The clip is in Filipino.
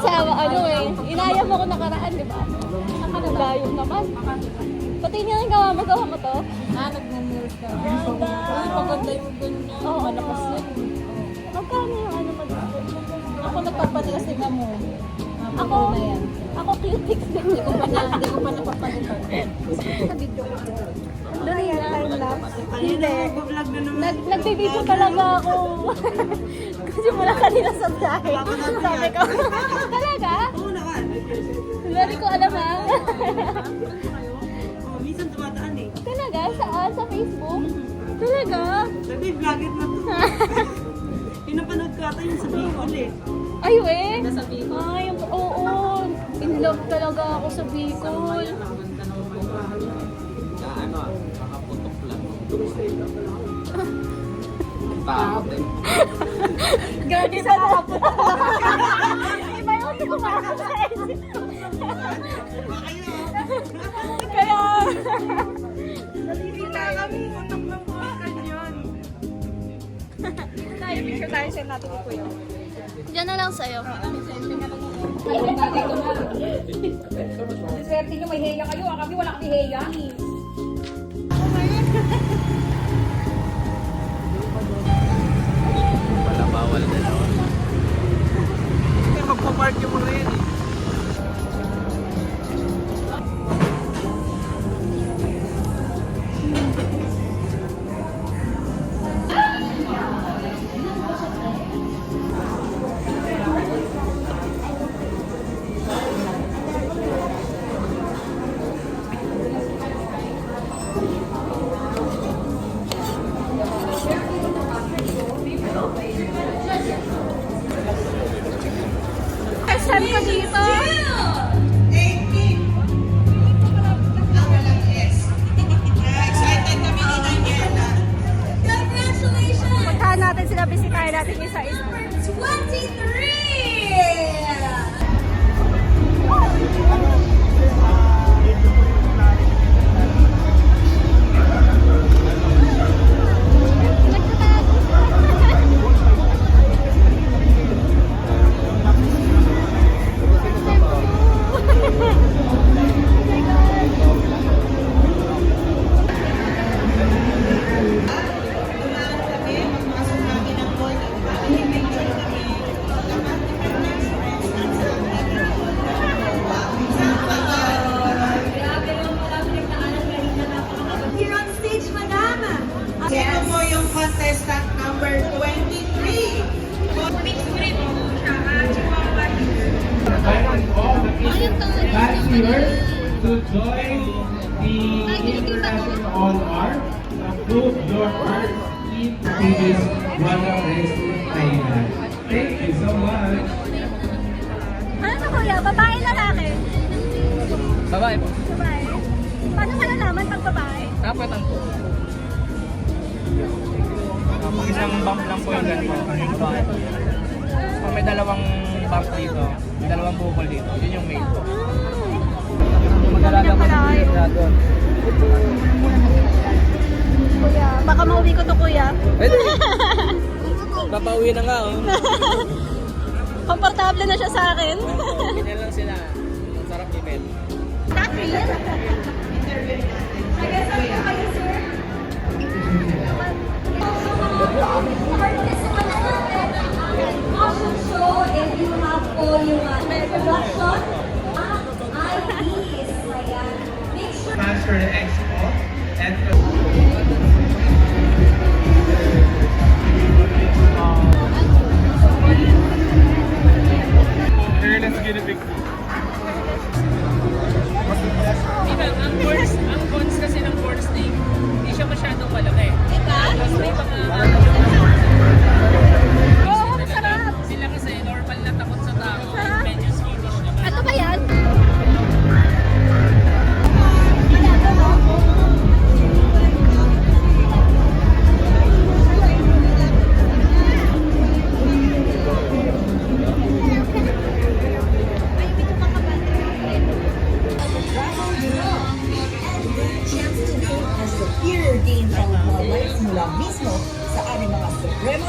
sa ano eh. Inaya mo ko nakaraan, di ba? Ang layo naman. Pati niya ang gawa mo to? Nagmumulot ka. Maganda yung ganyan. Oo, lakas yun. Magkano yung ano mag Ako nagpapatilasig ka mo. Ako, ako cutics din. Hindi ko pa napapalitan. Doon yan, time lapse. Hindi. Nag-vlog na naman. Nagbibideo talaga ako. Kasi mula kanina sa dahil. Sabi ko, talaga? Oo naman. Hindi ko alam ha. Minsan tumataan eh. Talaga? Saan? Sa Facebook? Talaga? Sabi, vlogger na to. Pinapanood ko ata yung sa Bicol eh. Ay, we? Nasa Bicol. Ay, oo. In love talaga ako sa Bicol. Nakaputok lang. Takot eh. Gagi sa nakaputok lang. Iba yung tumakas sa isip. Kaya... Nakikita kami, utak ng mga kanyon. Tayo, picture tayo sa natin ko yun. Diyan na lang sa'yo. Swerte nyo, may heya kayo. Kami wala kami heya. Wala bawal dalawa. Magpa-park yung mga yan eh. First time ko dito. Puntahan natin sila, bisitahin natin isa-isa. 23. Ito po yung contestant number 23. Invite all the fanciers to join the International On Art to prove your art in previous Guana Race Thailand. Thank you so much. Ano to kuya? Babae, lalaki? Babae po. Babae. Paano malalaman pag babae? Kapatan po. Pag isang bump lang po yung ganito. Pag may dalawang bump dito, may dalawang bukol dito, yun yung male po. Magalaga pa rin dragon. Kuya, baka mauwi ko to kuya. Pwede. Papauwi na nga oh. Komportable na siya sa akin. Ganyan lang sila. Ang sarap i-pet. Catherine? Fashion show, and you have all yung production. IDs. Ayan. Make sure. Transfer the expo and Here, let's get a picture. Ang cons kasi ng course name, hindi siya masyadong malaki. Tapos may mga... Oo, masarap. Sila kasi normal na takot sa tao. Medyo skittish naman. Ano ba yan? Superior game from mga lives mula mismo sa aming mga Supremo